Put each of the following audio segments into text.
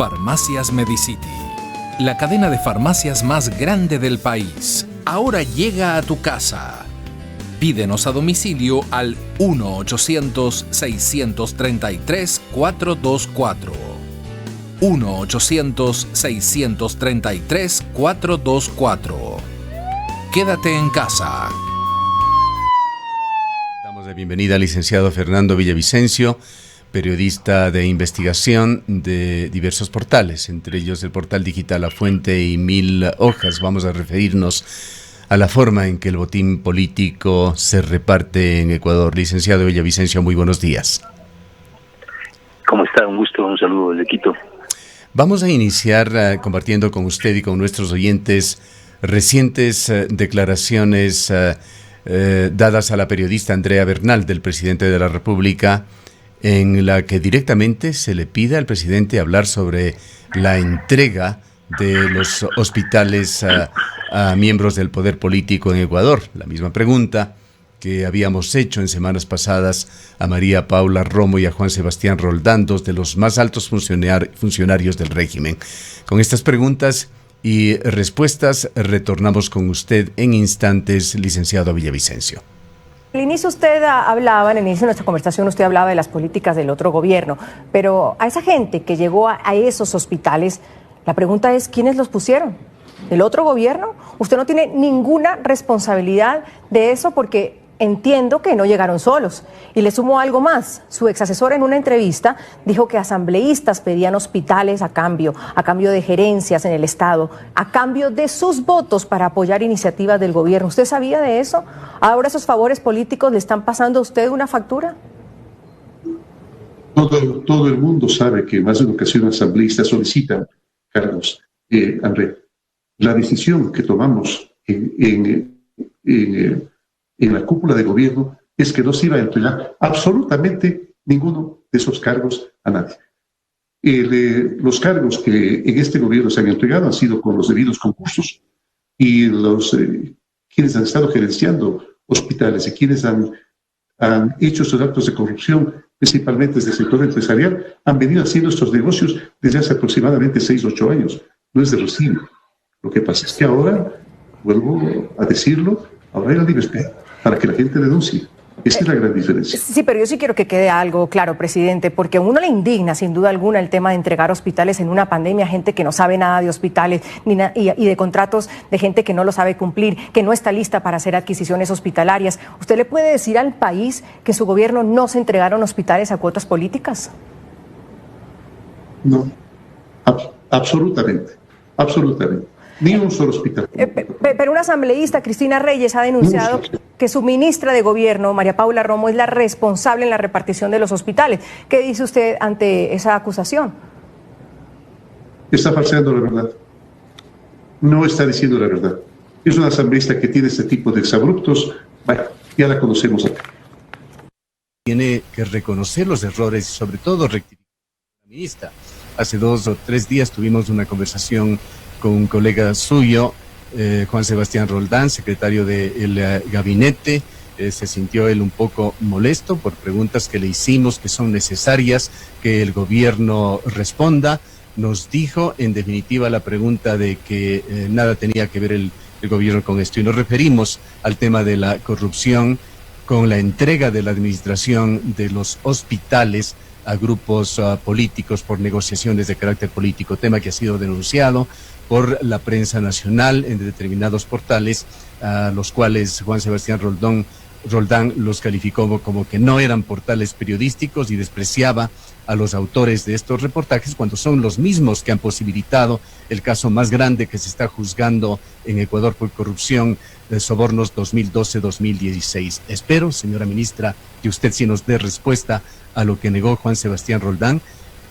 Farmacias Medicity, la cadena de farmacias más grande del país, ahora llega a tu casa. Pídenos a domicilio al 1-800-633-424. 1-800-633-424. Quédate en casa. Damos la bienvenida al licenciado Fernando Villavicencio, periodista de investigación de diversos portales, entre ellos el portal digital La Fuente y Mil Hojas. Vamos a referirnos a la forma en que el botín político se reparte en Ecuador. Licenciado Villavicencio, muy buenos días. ¿Cómo está? Un gusto, un saludo desde Quito. Vamos a iniciar compartiendo con usted y con nuestros oyentes recientes declaraciones dadas a la periodista Andrea Bernal, del presidente de la República, en la que directamente se le pide al presidente hablar sobre la entrega de los hospitales a miembros del poder político en Ecuador. La misma pregunta que habíamos hecho en semanas pasadas a María Paula Romo y a Juan Sebastián Roldán, dos de los más altos funcionarios del régimen. Con estas preguntas y respuestas retornamos con usted en instantes, licenciado Villavicencio. Al inicio usted hablaba, en el inicio de nuestra conversación usted hablaba de las políticas del otro gobierno, pero a esa gente que llegó a esos hospitales, la pregunta es, ¿quiénes los pusieron? ¿El otro gobierno? Usted no tiene ninguna responsabilidad de eso porque entiendo que no llegaron solos. Y le sumo algo más. Su exasesor en una entrevista dijo que asambleístas pedían hospitales a cambio de gerencias en el Estado, a cambio de sus votos para apoyar iniciativas del gobierno. ¿Usted sabía de eso? ¿Ahora esos favores políticos le están pasando a usted una factura? Todo el mundo sabe que en más de una ocasión asambleístas solicitan cargos. André, la decisión que tomamos en la cúpula de gobierno es que no se iba a entregar absolutamente ninguno de esos cargos a nadie. Los cargos que en este gobierno se han entregado han sido con los debidos concursos y quienes han estado gerenciando hospitales y quienes han hecho estos actos de corrupción, principalmente desde el sector empresarial, han venido haciendo estos negocios desde hace aproximadamente 6 u 8 años. No es de recibo. Lo que pasa es que ahora, vuelvo a decirlo, ahora hay la libertad para que la gente denuncie. Esa es la gran diferencia. Sí, pero yo sí quiero que quede algo claro, presidente, porque a uno le indigna, sin duda alguna, el tema de entregar hospitales en una pandemia a gente que no sabe nada de hospitales y de contratos de gente que no lo sabe cumplir, que no está lista para hacer adquisiciones hospitalarias. ¿Usted le puede decir al país que su gobierno no se entregaron hospitales a cuotas políticas? No, absolutamente. Ni un solo hospital. Pero una asambleísta, Cristina Reyes, ha denunciado que su ministra de Gobierno, María Paula Romo, es la responsable en la repartición de los hospitales. ¿Qué dice usted ante esa acusación? Está falseando la verdad. No está diciendo la verdad. Es una asambleísta que tiene este tipo de exabruptos. Bueno, ya la conocemos acá. Tiene que reconocer los errores y sobre todo rectificar a la ministra. Hace 2 o 3 días tuvimos una conversación con un colega suyo, Juan Sebastián Roldán, secretario del gabinete. Se sintió él un poco molesto por preguntas que le hicimos que son necesarias que el gobierno responda. Nos dijo, en definitiva, la pregunta de que nada tenía que ver el gobierno con esto. Y nos referimos al tema de la corrupción con la entrega de la administración de los hospitales a grupos políticos por negociaciones de carácter político, tema que ha sido denunciado por la prensa nacional en determinados portales, a los cuales Juan Sebastián Roldán los calificó como que no eran portales periodísticos y despreciaba a los autores de estos reportajes cuando son los mismos que han posibilitado el caso más grande que se está juzgando en Ecuador por corrupción, de sobornos 2012-2016. Espero, señora ministra, que usted sí nos dé respuesta a lo que negó Juan Sebastián Roldán.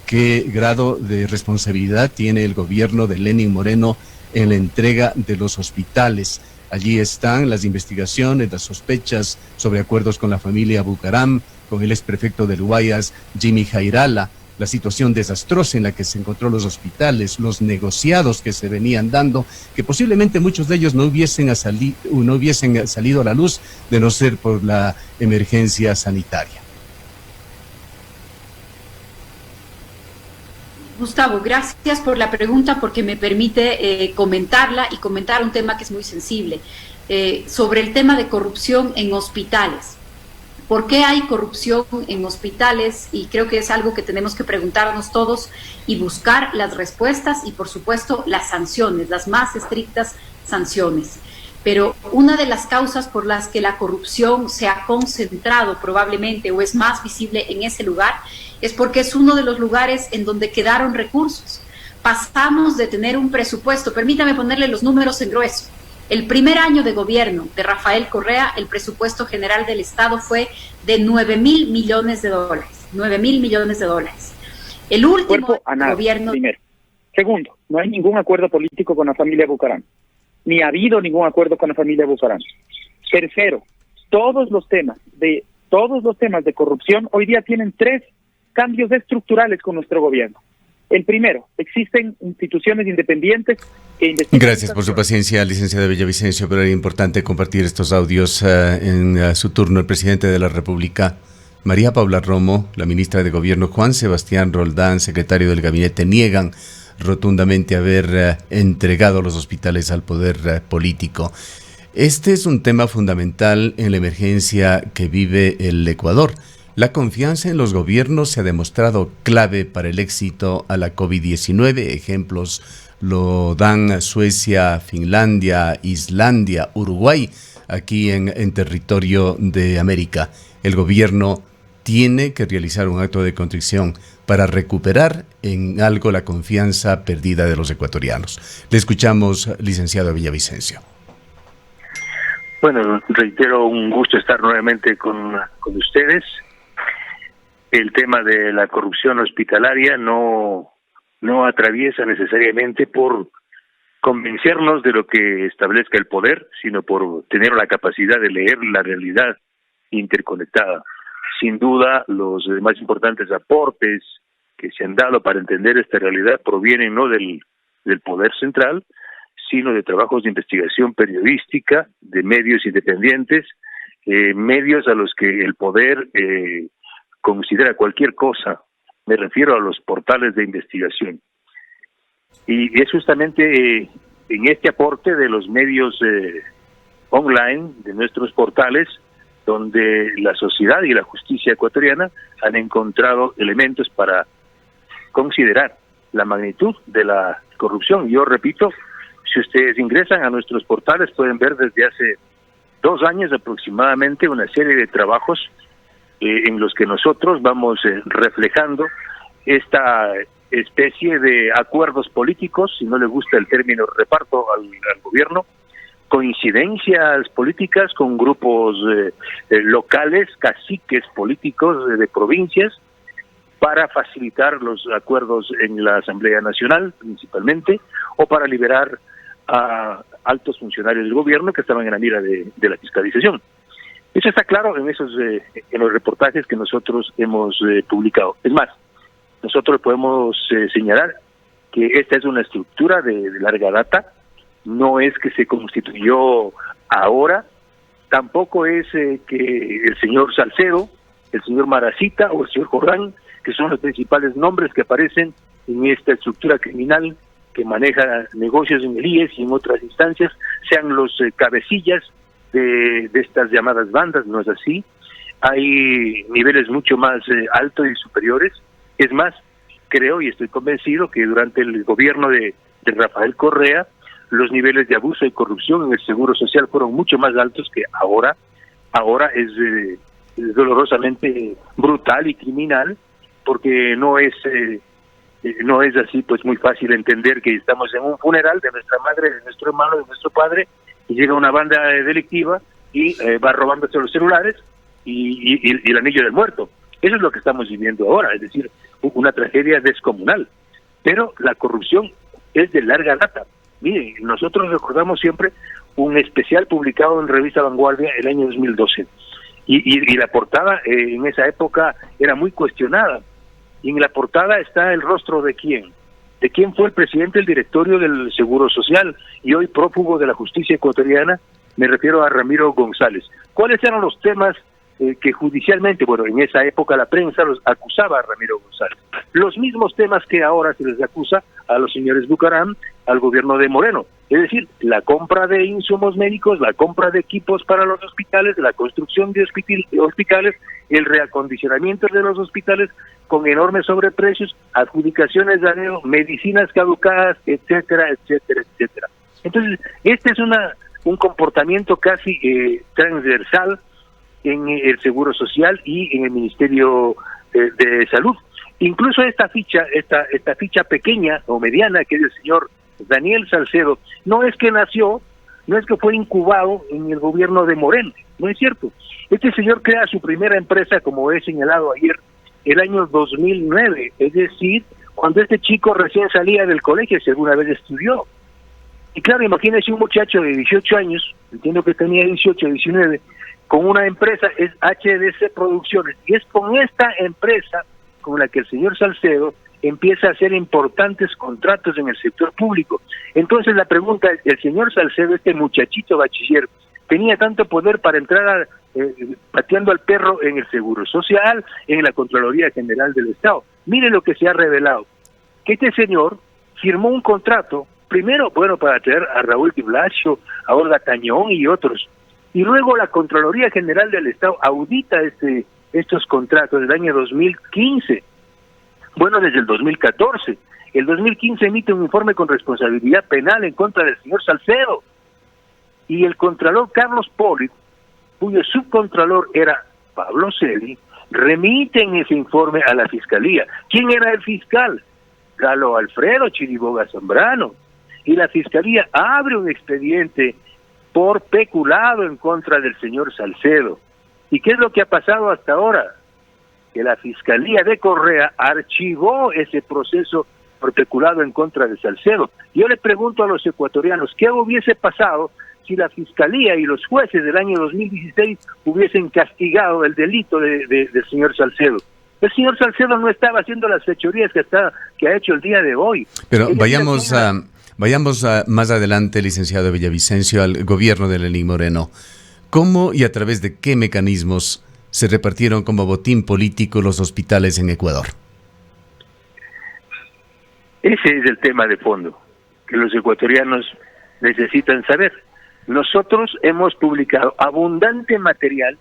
¿Qué grado de responsabilidad tiene el gobierno de Lenín Moreno en la entrega de los hospitales? Allí están las investigaciones, las sospechas sobre acuerdos con la familia Bucaram, con el exprefecto del Guayas, Jimmy Jairala, la situación desastrosa en la que se encontró los hospitales, los negociados que se venían dando, que posiblemente muchos de ellos no hubiesen salido a la luz de no ser por la emergencia sanitaria. Gustavo, gracias por la pregunta porque me permite comentarla y comentar un tema que es muy sensible, sobre el tema de corrupción en hospitales. ¿Por qué hay corrupción en hospitales? Y creo que es algo que tenemos que preguntarnos todos y buscar las respuestas y, por supuesto, las sanciones, las más estrictas sanciones. Pero una de las causas por las que la corrupción se ha concentrado probablemente o es más visible en ese lugar es porque es uno de los lugares en donde quedaron recursos. Pasamos de tener un presupuesto, permítame ponerle los números en grueso. El primer año de gobierno de Rafael Correa, el presupuesto general del Estado fue de $9.000 millones. $9.000 millones. El último gobierno... Primero. Segundo, no hay ningún acuerdo político con la familia Bucaram. Ni ha habido ningún acuerdo con la familia Bucaram. Tercero, todos los temas de corrupción hoy día tienen 3 cambios estructurales con nuestro gobierno. El primero, existen instituciones independientes que investigan... Gracias por su paciencia, licenciado Villavicencio, pero era importante compartir estos audios en su turno. El presidente de la República, María Paula Romo, la ministra de Gobierno, Juan Sebastián Roldán, secretario del gabinete, niegan rotundamente haber entregado los hospitales al poder político. Este es un tema fundamental en la emergencia que vive el Ecuador. La confianza en los gobiernos se ha demostrado clave para el éxito a la COVID-19. Ejemplos lo dan Suecia, Finlandia, Islandia, Uruguay, aquí en territorio de América. El gobierno tiene que realizar un acto de contrición para recuperar en algo la confianza perdida de los ecuatorianos. Le escuchamos, licenciado Villavicencio. Bueno, reitero, un gusto estar nuevamente con ustedes. El tema de la corrupción hospitalaria no atraviesa necesariamente por convencernos de lo que establezca el poder, sino por tener la capacidad de leer la realidad interconectada. Sin duda, los más importantes aportes que se han dado para entender esta realidad provienen no del poder central, sino de trabajos de investigación periodística, de medios independientes, medios a los que el poder considera cualquier cosa. Me refiero a los portales de investigación. Y es justamente en este aporte de los medios online, de nuestros portales, donde la sociedad y la justicia ecuatoriana han encontrado elementos para considerar la magnitud de la corrupción. Yo repito, si ustedes ingresan a nuestros portales pueden ver desde hace 2 años aproximadamente una serie de trabajos en los que nosotros vamos reflejando esta especie de acuerdos políticos, si no le gusta el término reparto al gobierno, coincidencias políticas con grupos locales, caciques políticos de provincias, para facilitar los acuerdos en la Asamblea Nacional principalmente, o para liberar a altos funcionarios del gobierno que estaban en la mira de la fiscalización. Eso está claro en los reportajes que nosotros hemos publicado. Es más, nosotros podemos señalar que esta es una estructura de larga data, no es que se constituyó ahora, tampoco es que el señor Salcedo, el señor Maracita o el señor Jordán, que son los principales nombres que aparecen en esta estructura criminal que maneja negocios en el IES y en otras instancias, sean los cabecillas de estas llamadas bandas. No es así. Hay niveles mucho más altos y superiores. Es más, creo y estoy convencido que durante el gobierno de Rafael Correa, los niveles de abuso y corrupción en el Seguro Social fueron mucho más altos que ahora. Ahora es dolorosamente brutal y criminal, porque no es así pues muy fácil entender que estamos en un funeral de nuestra madre, de nuestro hermano, de nuestro padre, y llega una banda delictiva y va robándose los celulares y el anillo del muerto. Eso es lo que estamos viviendo ahora, es decir, una tragedia descomunal. Pero la corrupción es de larga data. Miren, nosotros recordamos siempre un especial publicado en Revista Vanguardia el año 2012. Y la portada en esa época era muy cuestionada. Y en la portada está el rostro de quién. ¿De quién fue el presidente del directorio del Seguro Social y hoy prófugo de la justicia ecuatoriana? Me refiero a Ramiro González. ¿Cuáles eran los temas que judicialmente, bueno, en esa época la prensa los acusaba a Ramiro González. Los mismos temas que ahora se les acusa a los señores Bucaram, al gobierno de Moreno. Es decir, la compra de insumos médicos, la compra de equipos para los hospitales, la construcción de hospitales, el reacondicionamiento de los hospitales con enormes sobreprecios, adjudicaciones de anhelo, medicinas caducadas, etcétera, etcétera, etcétera. Entonces, este es un comportamiento casi transversal en el Seguro Social y en el Ministerio de Salud. Incluso esta ficha pequeña o mediana que es el señor Daniel Salcedo, no es que nació, no es que fue incubado en el gobierno de Moreno, no es cierto. Este señor crea su primera empresa, como he señalado ayer, el año 2009, es decir, cuando este chico recién salía del colegio, si alguna vez estudió. Y claro, imagínese un muchacho de 18 años, entiendo que tenía 18, 19, con una empresa, es HDC Producciones, y es con esta empresa con la que el señor Salcedo empieza a hacer importantes contratos en el sector público. Entonces la pregunta es, el señor Salcedo, este muchachito bachiller, tenía tanto poder para entrar pateando al perro en el Seguro Social, en la Contraloría General del Estado. Mire lo que se ha revelado, que este señor firmó un contrato, primero, bueno, para traer a Raúl Di Blasio, a Olga Tañón y otros, y luego la Contraloría General del Estado audita estos contratos del año 2015, bueno, desde el 2014. El 2015 emite un informe con responsabilidad penal en contra del señor Salcedo, y el contralor Carlos Poli, cuyo subcontralor era Pablo Celi, remiten ese informe a la Fiscalía. ¿Quién era el fiscal? Galo Alfredo Chiriboga Zambrano. Y la Fiscalía abre un expediente por peculado en contra del señor Salcedo. ¿Y qué es lo que ha pasado hasta ahora? Que la Fiscalía de Correa archivó ese proceso por peculado en contra de Salcedo. Yo le pregunto a los ecuatorianos, ¿qué hubiese pasado si la Fiscalía y los jueces del año 2016 hubiesen castigado el delito del señor Salcedo? El señor Salcedo no estaba haciendo las fechorías que ha hecho el día de hoy. Pero vayamos más adelante, licenciado Villavicencio, al gobierno de Lenín Moreno. ¿Cómo y a través de qué mecanismos se repartieron como botín político los hospitales en Ecuador? Ese es el tema de fondo que los ecuatorianos necesitan saber. Nosotros hemos publicado abundante material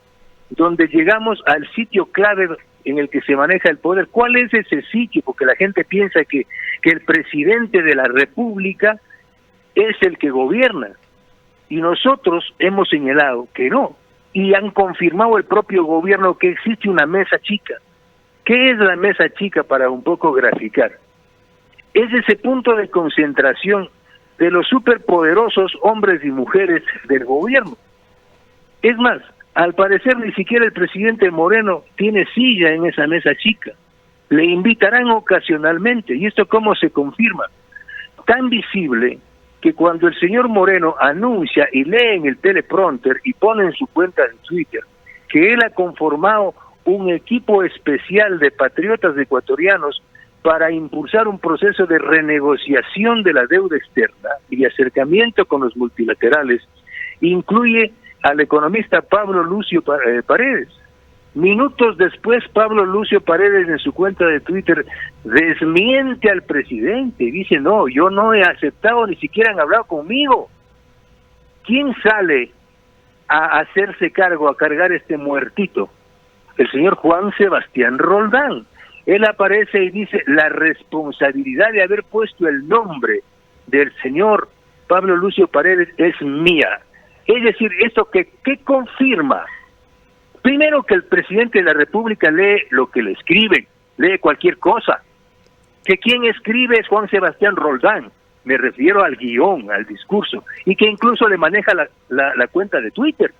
donde llegamos al sitio clave en el que se maneja el poder. ¿Cuál es ese sitio? Porque la gente piensa que el presidente de la República es el que gobierna, y nosotros hemos señalado que no, y han confirmado el propio gobierno que existe una mesa chica. ¿Qué es la mesa chica? Para un poco graficar, es ese punto de concentración de los superpoderosos hombres y mujeres del gobierno. Es más, al parecer ni siquiera el presidente Moreno tiene silla en esa mesa chica. Le invitarán ocasionalmente. ¿Y esto cómo se confirma? Tan visible que cuando el señor Moreno anuncia y lee en el teleprompter y pone en su cuenta de Twitter que él ha conformado un equipo especial de patriotas ecuatorianos para impulsar un proceso de renegociación de la deuda externa y de acercamiento con los multilaterales, incluye al economista Pablo Lucio Paredes. Minutos después, Pablo Lucio Paredes en su cuenta de Twitter desmiente al presidente y dice, no, yo no he aceptado, ni siquiera han hablado conmigo. ¿Quién sale a hacerse cargo, a cargar este muertito? El señor Juan Sebastián Roldán. Él aparece y dice, la responsabilidad de haber puesto el nombre del señor Pablo Lucio Paredes es mía. Es decir, ¿esto qué confirma? Primero, que el presidente de la República lee lo que le escriben, lee cualquier cosa. Que quien escribe es Juan Sebastián Roldán, me refiero al guión, al discurso, y que incluso le maneja la cuenta de Twitter.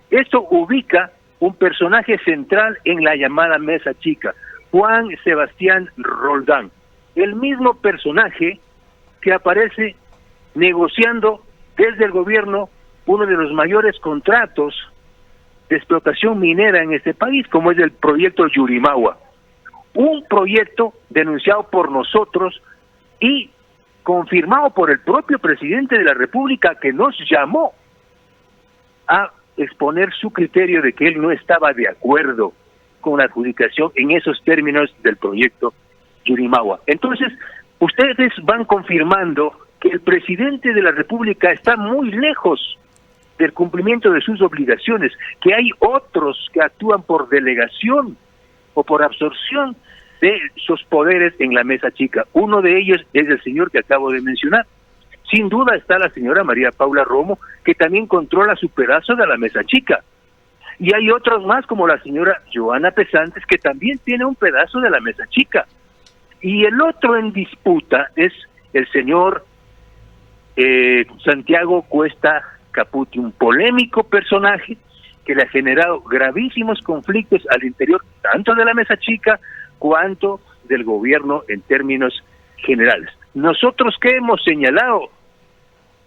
Esto ubica un personaje central en la llamada mesa chica, Juan Sebastián Roldán, el mismo personaje que aparece negociando desde el gobierno uno de los mayores contratos de explotación minera en este país, como es el proyecto Yurimagua, un proyecto denunciado por nosotros y confirmado por el propio presidente de la República, que nos llamó a exponer su criterio de que él no estaba de acuerdo con la adjudicación en esos términos del proyecto Yurimawa. Entonces, ustedes van confirmando que el presidente de la República está muy lejos del cumplimiento de sus obligaciones, que hay otros que actúan por delegación o por absorción de sus poderes en la mesa chica. Uno de ellos es el señor que acabo de mencionar. Sin duda está la señora María Paula Romo, que también controla su pedazo de la mesa chica. Y hay otros más, como la señora Joana Pesantes, que también tiene un pedazo de la mesa chica. Y el otro en disputa es el señor Santiago Cuesta Caputi, un polémico personaje que le ha generado gravísimos conflictos al interior tanto de la mesa chica cuanto del gobierno en términos generales. Nosotros que hemos señalado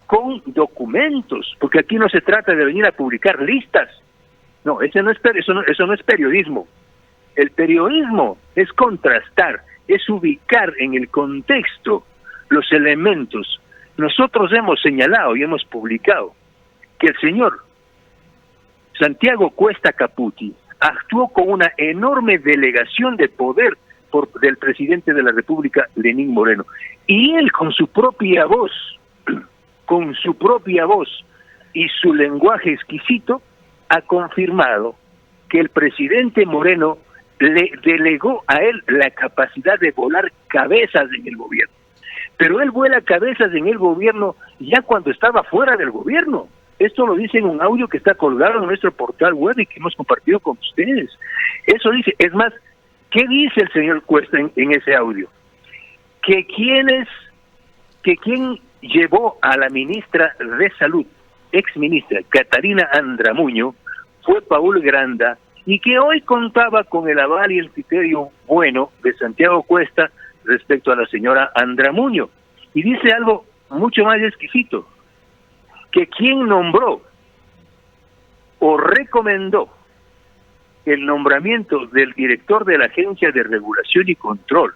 con documentos, porque aquí no se trata de venir a publicar listas. No, eso no es periodismo. El periodismo es contrastar, es ubicar en el contexto los elementos. Nosotros hemos señalado y hemos publicado que el señor Santiago Cuesta Caputi actuó con una enorme delegación de poder del presidente de la República, Lenín Moreno. Y él con su propia voz y su lenguaje exquisito, ha confirmado que el presidente Moreno le delegó a él la capacidad de volar cabezas en el gobierno. Pero él vuela cabezas en el gobierno ya cuando estaba fuera del gobierno. Esto lo dice en un audio que está colgado en nuestro portal web y que hemos compartido con ustedes. Eso dice, es más, ¿qué dice el señor Cuesta en ese audio? Que quien llevó a la ministra de Salud, exministra Catarina Andramuño, fue Paul Granda, y que hoy contaba con el aval y el criterio bueno de Santiago Cuesta respecto a la señora Andramuño. Y dice algo mucho más exquisito, que quien nombró o recomendó el nombramiento del director de la Agencia de Regulación y Control,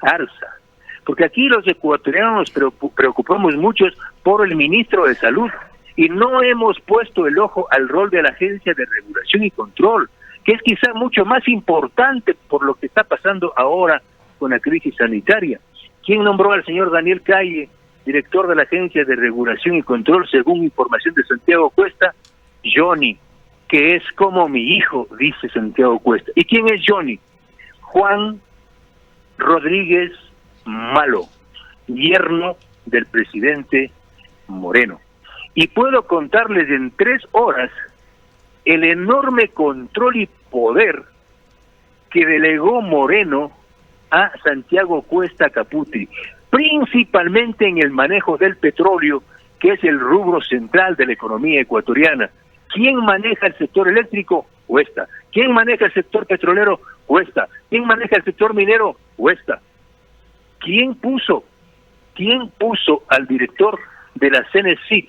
ARSA, porque aquí los ecuatorianos nos preocupamos mucho por el ministro de Salud y no hemos puesto el ojo al rol de la Agencia de Regulación y Control, que es quizá mucho más importante por lo que está pasando ahora con la crisis sanitaria. ¿Quién nombró al señor Daniel Calle, director de la Agencia de Regulación y Control, según información de Santiago Cuesta? Johnny, que es como mi hijo, dice Santiago Cuesta. ¿Y quién es Johnny? Juan Rodríguez Malo, yerno del presidente Moreno. Y puedo contarles en 3 horas el enorme control y poder que delegó Moreno a Santiago Cuesta Caputi, principalmente en el manejo del petróleo, que es el rubro central de la economía ecuatoriana. ¿Quién maneja el sector eléctrico? Cuesta. ¿Quién maneja el sector petrolero? Cuesta. ¿Quién maneja el sector minero? Cuesta. ¿Quién puso al director de la CENESIT,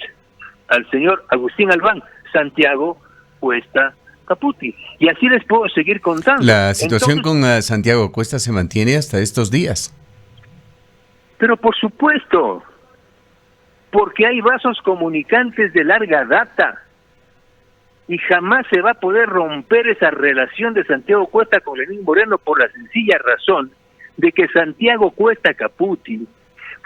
al señor Agustín Albán? Santiago Cuesta Caputi. Y así les puedo seguir contando. La situación con Santiago Cuesta se mantiene hasta estos días. Pero por supuesto, porque hay vasos comunicantes de larga data y jamás se va a poder romper esa relación de Santiago Cuesta con Lenín Moreno por la sencilla razón de que Santiago Cuesta Caputi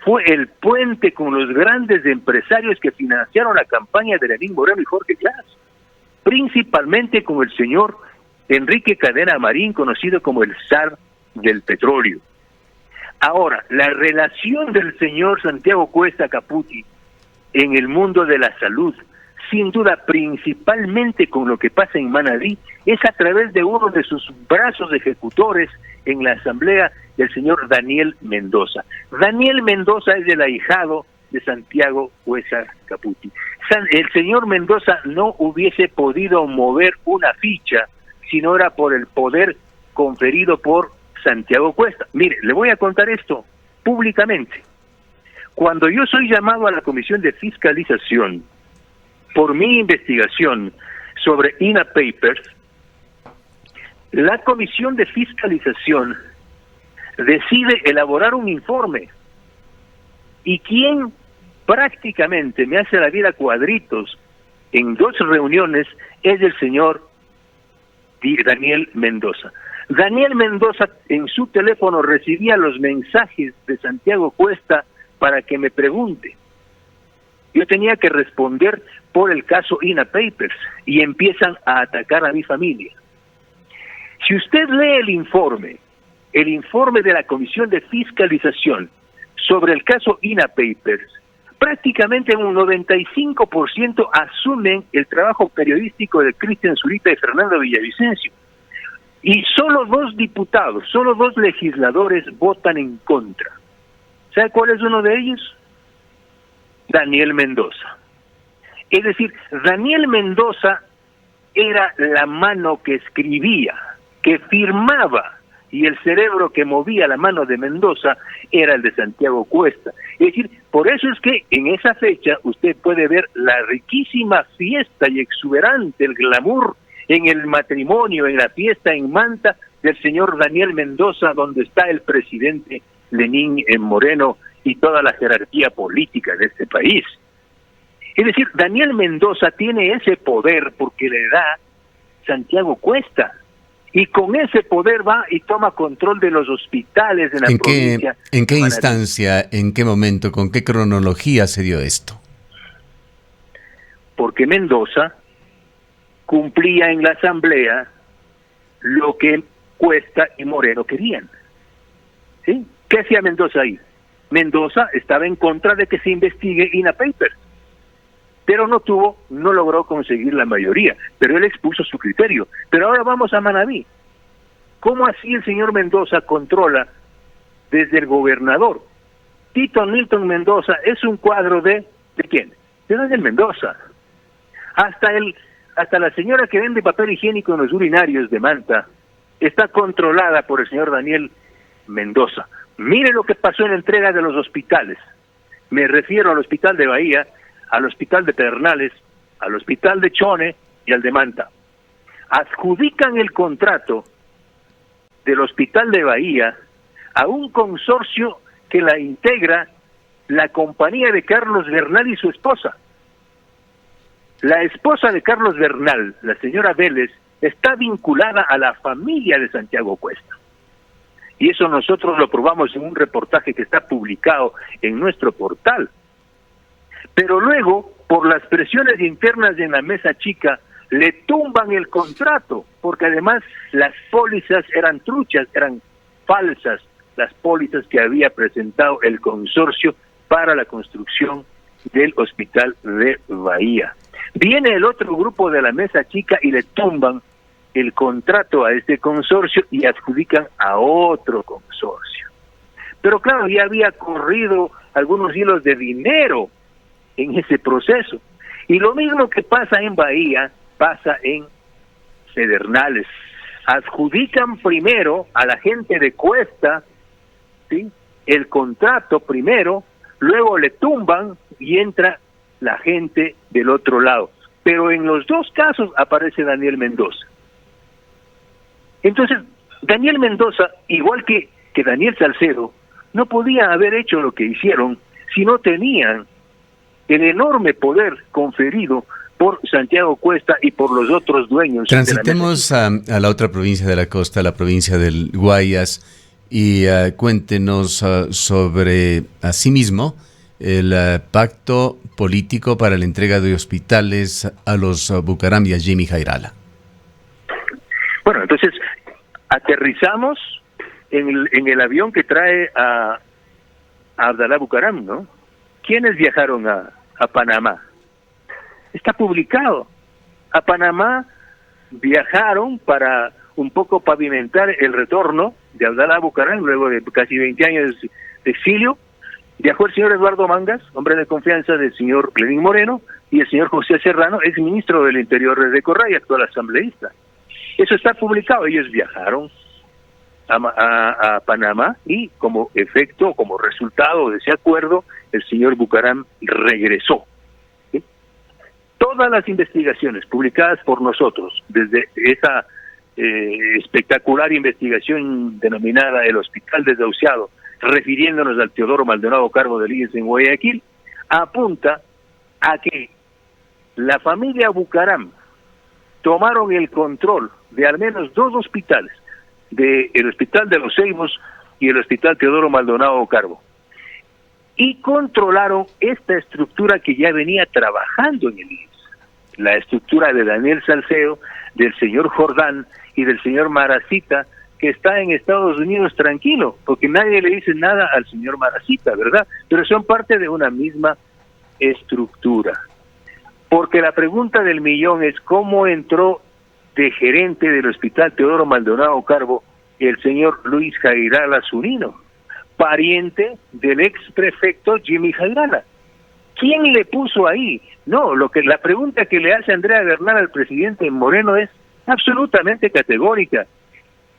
fue el puente con los grandes empresarios que financiaron la campaña de Lenín Moreno y Jorge Glass, principalmente con el señor Enrique Cadena Marín, conocido como el zar del petróleo. Ahora, la relación del señor Santiago Cuesta Caputi en el mundo de la salud, sin duda principalmente con lo que pasa en Manabí, es a través de uno de sus brazos ejecutores en la asamblea, del señor Daniel Mendoza. Daniel Mendoza es el ahijado de Santiago Cuesta Caputi. El señor Mendoza no hubiese podido mover una ficha si no era por el poder conferido por Santiago Cuesta. Mire, le voy a contar esto públicamente. Cuando yo soy llamado a la Comisión de Fiscalización por mi investigación sobre INA Papers, la Comisión de Fiscalización decide elaborar un informe. ¿Y quién prácticamente me hace la vida cuadritos en 2 reuniones es el señor Daniel Mendoza. Daniel Mendoza en su teléfono recibía los mensajes de Santiago Cuesta para que me pregunte. Yo tenía que responder por el caso INA Papers y empiezan a atacar a mi familia. Si usted lee el informe de la Comisión de Fiscalización sobre el caso INA Papers, prácticamente un 95% asumen el trabajo periodístico de Cristian Zurita y Fernando Villavicencio. Y solo 2 diputados, solo 2 legisladores votan en contra. ¿Sabe cuál es uno de ellos? Daniel Mendoza. Es decir, Daniel Mendoza era la mano que escribía, que firmaba, y el cerebro que movía la mano de Mendoza era el de Santiago Cuesta. Es decir, por eso es que en esa fecha usted puede ver la riquísima fiesta y exuberante, el glamour en el matrimonio, en la fiesta en Manta del señor Daniel Mendoza, donde está el presidente Lenín Moreno y toda la jerarquía política de este país. Es decir, Daniel Mendoza tiene ese poder porque le da Santiago Cuesta. Y con ese poder va y toma control de los hospitales de la provincia. ¿En qué instancia, en qué momento, con qué cronología se dio esto? Porque Mendoza cumplía en la asamblea lo que Cuesta y Moreno querían. ¿Sí? ¿Qué hacía Mendoza ahí? Mendoza estaba en contra de que se investigue INA Papers, pero no logró conseguir la mayoría, pero él expuso su criterio. Pero ahora vamos a Manabí. ¿Cómo así el señor Mendoza controla desde el gobernador? Tito Nilton Mendoza es un cuadro ¿de quién? De Daniel Mendoza. Hasta la señora que vende papel higiénico en los urinarios de Manta está controlada por el señor Daniel Mendoza. Mire lo que pasó en la entrega de los hospitales. Me refiero al hospital de Bahía, al hospital de Pedernales, al hospital de Chone y al de Manta. Adjudican el contrato del hospital de Bahía a un consorcio que la integra la compañía de Carlos Bernal y su esposa. La esposa de Carlos Bernal, la señora Vélez, está vinculada a la familia de Santiago Cuesta. Y eso nosotros lo probamos en un reportaje que está publicado en nuestro portal. Pero luego, por las presiones internas en la mesa chica, le tumban el contrato, porque además las pólizas eran truchas, eran falsas, las pólizas que había presentado el consorcio para la construcción del hospital de Bahía. Viene el otro grupo de la mesa chica y le tumban el contrato a este consorcio y adjudican a otro consorcio. Pero claro, ya había corrido algunos hilos de dinero en ese proceso. Y lo mismo que pasa en Bahía, pasa en Pedernales. Adjudican primero a la gente de Cuesta, ¿sí?, el contrato primero, luego le tumban y entra la gente del otro lado. Pero en los 2 casos aparece Daniel Mendoza. Entonces, Daniel Mendoza, igual que Daniel Salcedo, no podía haber hecho lo que hicieron si no tenían el enorme poder conferido por Santiago Cuesta y por los otros dueños. Transitemos a la otra provincia de la costa, la provincia del Guayas, y cuéntenos sobre, asimismo, el pacto político para la entrega de hospitales a los Bucaram y a Jimmy Jairala. Bueno, entonces aterrizamos en el avión que trae a Abdalá Bucaram, ¿no? ¿Quiénes viajaron a Panamá? Está publicado. A Panamá viajaron para un poco pavimentar el retorno de Abdalá Bucaram, luego de casi 20 años de exilio. Viajó el señor Eduardo Mangas, hombre de confianza del señor Lenín Moreno, y el señor José Serrano, ex ministro del Interior de Correa y actual asambleísta. Eso está publicado. Ellos viajaron a Panamá y como efecto, como resultado de ese acuerdo, el señor Bucaram regresó. ¿Sí? Todas las investigaciones publicadas por nosotros, desde esa espectacular investigación denominada el Hospital Desahuciado, refiriéndonos al Teodoro Maldonado, cargo del IES en Guayaquil, apunta a que la familia Bucaram tomaron el control de al menos 2 hospitales, el Hospital de los Seimos y el Hospital Teodoro Maldonado Carbo, y controlaron esta estructura que ya venía trabajando en el IES, la estructura de Daniel Salcedo, del señor Jordán y del señor Maracita, que está en Estados Unidos tranquilo, porque nadie le dice nada al señor Maracita, ¿verdad? Pero son parte de una misma estructura. Porque la pregunta del millón es cómo entró de gerente del Hospital Teodoro Maldonado Carbo el señor Luis Jairala Zunino, pariente del ex prefecto Jimmy Jairala. ¿Quién le puso ahí? No, la pregunta que le hace Andrea Bernal al presidente Moreno es absolutamente categórica.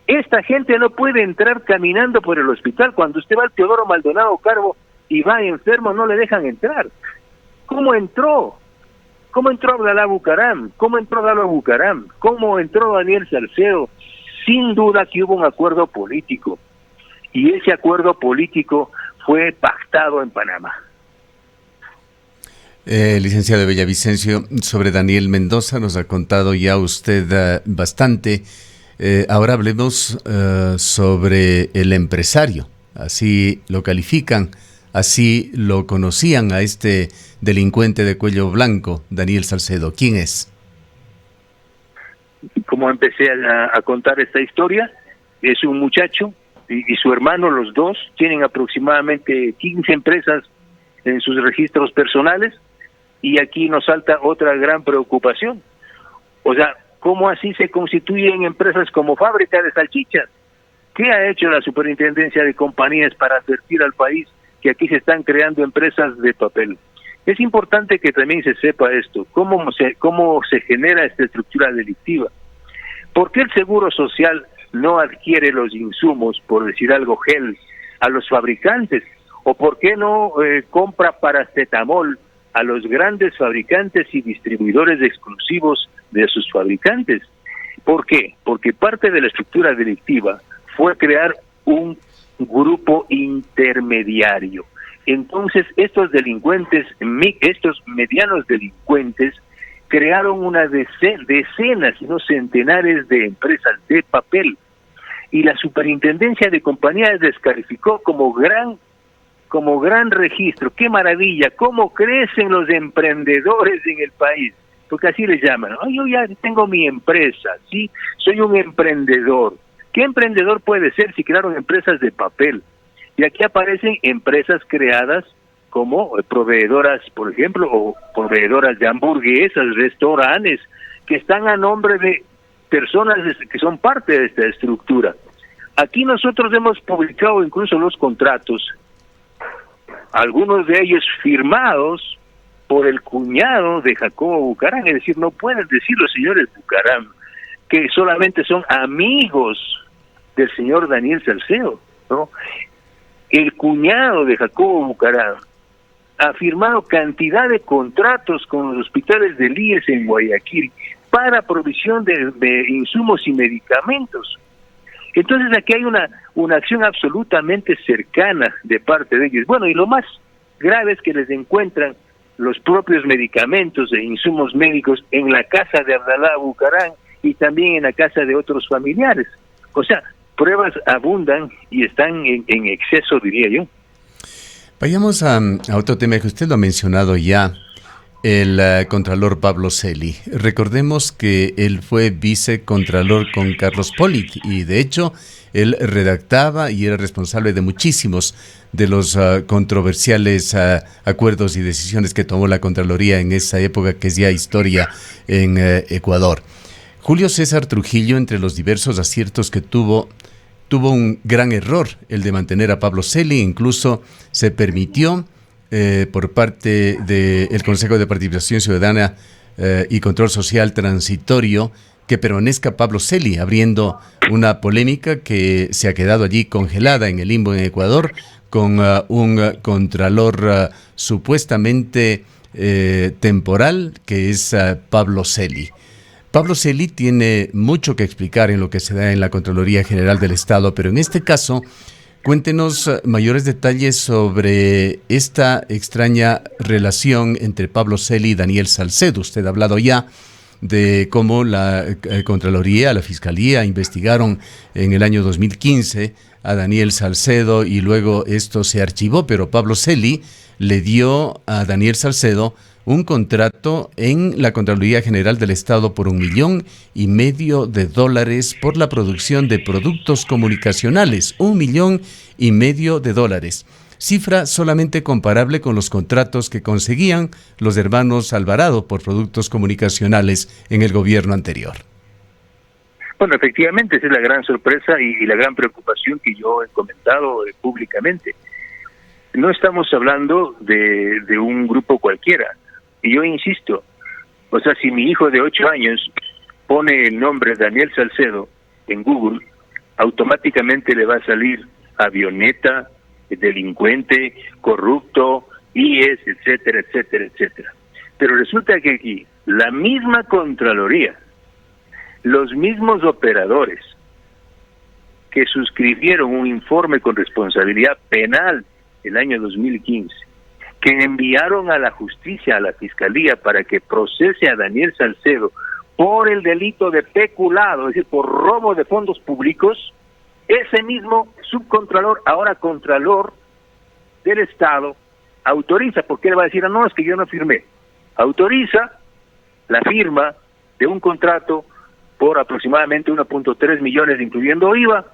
Esta gente no puede entrar caminando por el hospital. Cuando usted va al Teodoro Maldonado Carbo y va enfermo, no le dejan entrar. ¿Cómo entró? ¿Cómo entró Abdalá Bucaram? ¿Cómo entró Dalo Bucaram? ¿Cómo entró Daniel Salcedo? Sin duda que hubo un acuerdo político. Y ese acuerdo político fue pactado en Panamá. Licenciado Villavicencio, sobre Daniel Mendoza nos ha contado ya usted bastante. Ahora hablemos sobre el empresario. Así lo califican, así lo conocían a este delincuente de cuello blanco, Daniel Salcedo. ¿Quién es? Como empecé a contar esta historia, es un muchacho y su hermano, los dos, tienen aproximadamente 15 empresas en sus registros personales, y aquí nos salta otra gran preocupación. O sea, ¿cómo así se constituyen empresas como fábrica de salchichas? ¿Qué ha hecho la Superintendencia de Compañías para advertir al país que aquí se están creando empresas de papel? Es importante que también se sepa esto, cómo se genera esta estructura delictiva. ¿Por qué el Seguro Social no adquiere los insumos, por decir algo, gel, a los fabricantes? ¿O por qué no compra paracetamol a los grandes fabricantes y distribuidores exclusivos de sus fabricantes? ¿Por qué? Porque parte de la estructura delictiva fue crear un grupo intermediario. Entonces, estos delincuentes, estos medianos delincuentes, crearon una decenas, si no centenares de empresas de papel, y la Superintendencia de Compañías descalificó como gran registro. ¡Qué maravilla! ¿Cómo crecen los emprendedores en el país? Porque así les llaman. Oh, yo ya tengo mi empresa, ¿sí? Soy un emprendedor. ¿Qué emprendedor puede ser si crearon empresas de papel? Y aquí aparecen empresas creadas como proveedoras, por ejemplo, o proveedoras de hamburguesas, restaurantes, que están a nombre de personas que son parte de esta estructura. Aquí nosotros hemos publicado incluso los contratos, algunos de ellos firmados por el cuñado de Jacobo Bucaram. Es decir, no pueden decir los señores Bucaram que solamente son amigos del señor Daniel Salcedo, ¿no? El cuñado de Jacobo Bucaram ha firmado cantidad de contratos con los hospitales del IES en Guayaquil para provisión de insumos y medicamentos. Entonces aquí hay una acción absolutamente cercana de parte de ellos. Bueno, y lo más grave es que les encuentran los propios medicamentos e insumos médicos en la casa de Abdalá Bucaram y también en la casa de otros familiares. O sea, pruebas abundan y están en exceso, diría yo. Vayamos a otro tema que usted lo ha mencionado ya, el contralor Pablo Celi. Recordemos que él fue vicecontralor con Carlos Polit y de hecho él redactaba y era responsable de muchísimos de los controversiales acuerdos y decisiones que tomó la Contraloría en esa época, que es ya historia en Ecuador. Julio César Trujillo, entre los diversos aciertos que tuvo un gran error, el de mantener a Pablo Celi. Incluso se permitió por parte del Consejo de Participación Ciudadana y Control Social Transitorio que permanezca Pablo Celi, abriendo una polémica que se ha quedado allí congelada en el limbo en Ecuador, con un contralor supuestamente temporal, que es Pablo Celi. Pablo Celi tiene mucho que explicar en lo que se da en la Contraloría General del Estado, pero en este caso Cuéntenos mayores detalles sobre esta extraña relación entre Pablo Celi y Daniel Salcedo. Usted ha hablado ya de cómo la Contraloría, la Fiscalía investigaron en el año 2015 a Daniel Salcedo y luego esto se archivó, pero Pablo Celi le dio a Daniel Salcedo un contrato en la Contraloría General del Estado por $1,5 millones por la producción de productos comunicacionales, $1,5 millones, cifra solamente comparable con los contratos que conseguían los hermanos Alvarado por productos comunicacionales en el gobierno anterior. Bueno, efectivamente, esa es la gran sorpresa y la gran preocupación que yo he comentado públicamente. No estamos hablando de un grupo cualquiera. Y yo insisto, o sea, si mi hijo de 8 años pone el nombre Daniel Salcedo en Google, automáticamente le va a salir avioneta, delincuente, corrupto, IES, etcétera, etcétera, etcétera. Pero resulta que aquí la misma Contraloría, los mismos operadores que suscribieron un informe con responsabilidad penal el año 2015, que enviaron a la justicia, a la fiscalía, para que procese a Daniel Salcedo por el delito de peculado, es decir, por robo de fondos públicos, ese mismo subcontralor, ahora contralor del Estado, autoriza, porque él va a decir, no, es que yo no firmé, autoriza la firma de un contrato por aproximadamente 1.3 millones, incluyendo IVA,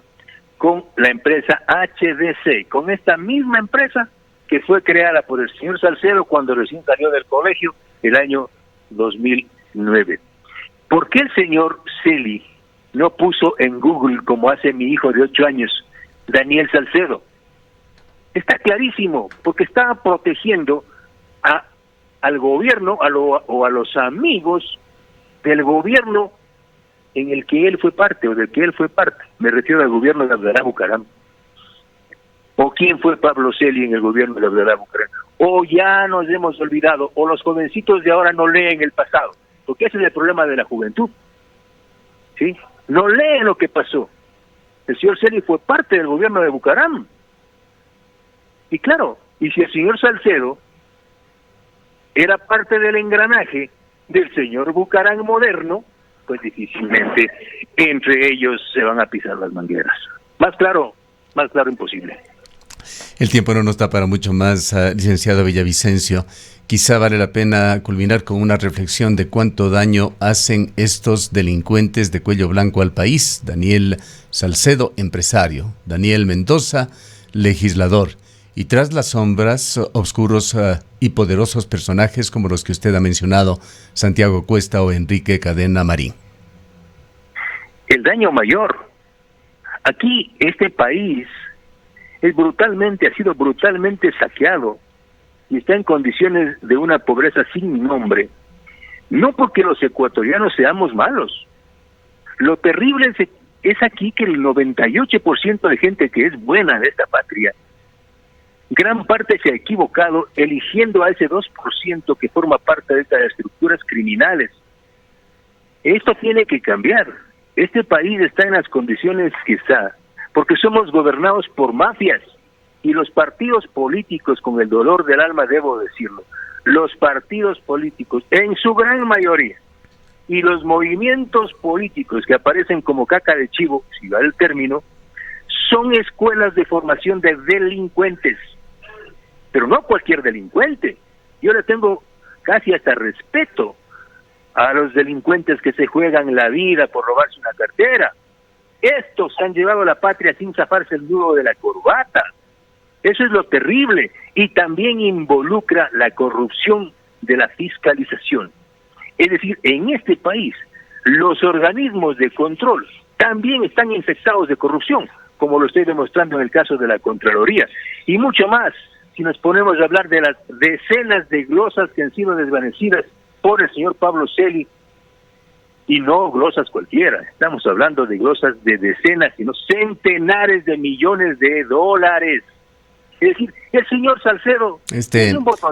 con la empresa HDC, con esta misma empresa que fue creada por el señor Salcedo cuando recién salió del colegio el año 2009. ¿Por qué el señor Celi no puso en Google, como hace mi hijo de 8 años, Daniel Salcedo? Está clarísimo, porque estaba protegiendo al gobierno o a los amigos del gobierno en el que él fue parte, o del que él fue parte. Me refiero al gobierno de Abdalá Bucaram. ¿O quién fue Pablo Celi en el gobierno de Abdalá Bucaram? O ya nos hemos olvidado, o los jovencitos de ahora no leen el pasado, porque ese es el problema de la juventud, ¿sí? No leen lo que pasó. El señor Celi fue parte del gobierno de Bucaram. Y claro, y si el señor Salcedo era parte del engranaje del señor Bucaram moderno, pues difícilmente entre ellos se van a pisar las mangueras. Más claro imposible. El tiempo no nos da para mucho más, licenciado Villavicencio. Quizá vale la pena culminar con una reflexión de cuánto daño hacen estos delincuentes de cuello blanco al país. Daniel Salcedo, empresario. Daniel Mendoza, legislador. Y tras las sombras, oscuros y poderosos personajes como los que usted ha mencionado, Santiago Cuesta o Enrique Cadena Marín. El daño mayor. Aquí, este país ha sido brutalmente saqueado y está en condiciones de una pobreza sin nombre, no porque los ecuatorianos seamos malos. Lo terrible es aquí que el 98% de gente que es buena de esta patria, gran parte se ha equivocado eligiendo a ese 2% que forma parte de estas estructuras criminales. Esto tiene que cambiar. Este país está en las condiciones que está porque somos gobernados por mafias, y los partidos políticos, con el dolor del alma debo decirlo, los partidos políticos en su gran mayoría y los movimientos políticos que aparecen como caca de chivo, si va el término, son escuelas de formación de delincuentes, pero no cualquier delincuente. Yo le tengo casi hasta respeto a los delincuentes que se juegan la vida por robarse una cartera. Estos han llevado a la patria sin zafarse el nudo de la corbata. Eso es lo terrible, y también involucra la corrupción de la fiscalización. Es decir, en este país, los organismos de control también están infectados de corrupción, como lo estoy demostrando en el caso de la Contraloría, y mucho más si nos ponemos a hablar de las decenas de glosas que han sido desvanecidas por el señor Pablo Celi. Y no glosas cualquiera, estamos hablando de glosas de decenas, sino centenares de millones de dólares. Es decir, el señor Salcedo...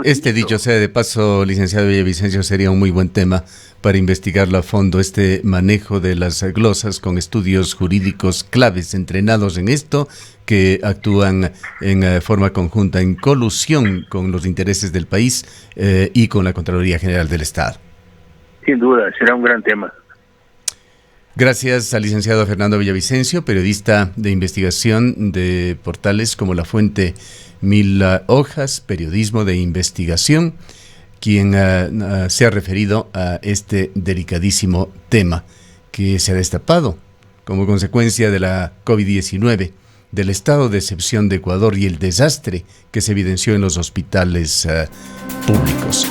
Este dicho sea de paso, licenciado Villavicencio, sería un muy buen tema para investigarlo a fondo, este manejo de las glosas con estudios jurídicos claves, entrenados en esto, que actúan en forma conjunta, en colusión con los intereses del país y con la Contraloría General del Estado. Sin duda, será un gran tema. Gracias al licenciado Fernando Villavicencio, periodista de investigación de portales como La Fuente, Mil Hojas, periodismo de investigación, quien se ha referido a este delicadísimo tema que se ha destapado como consecuencia de la COVID-19, del estado de excepción de Ecuador y el desastre que se evidenció en los hospitales públicos.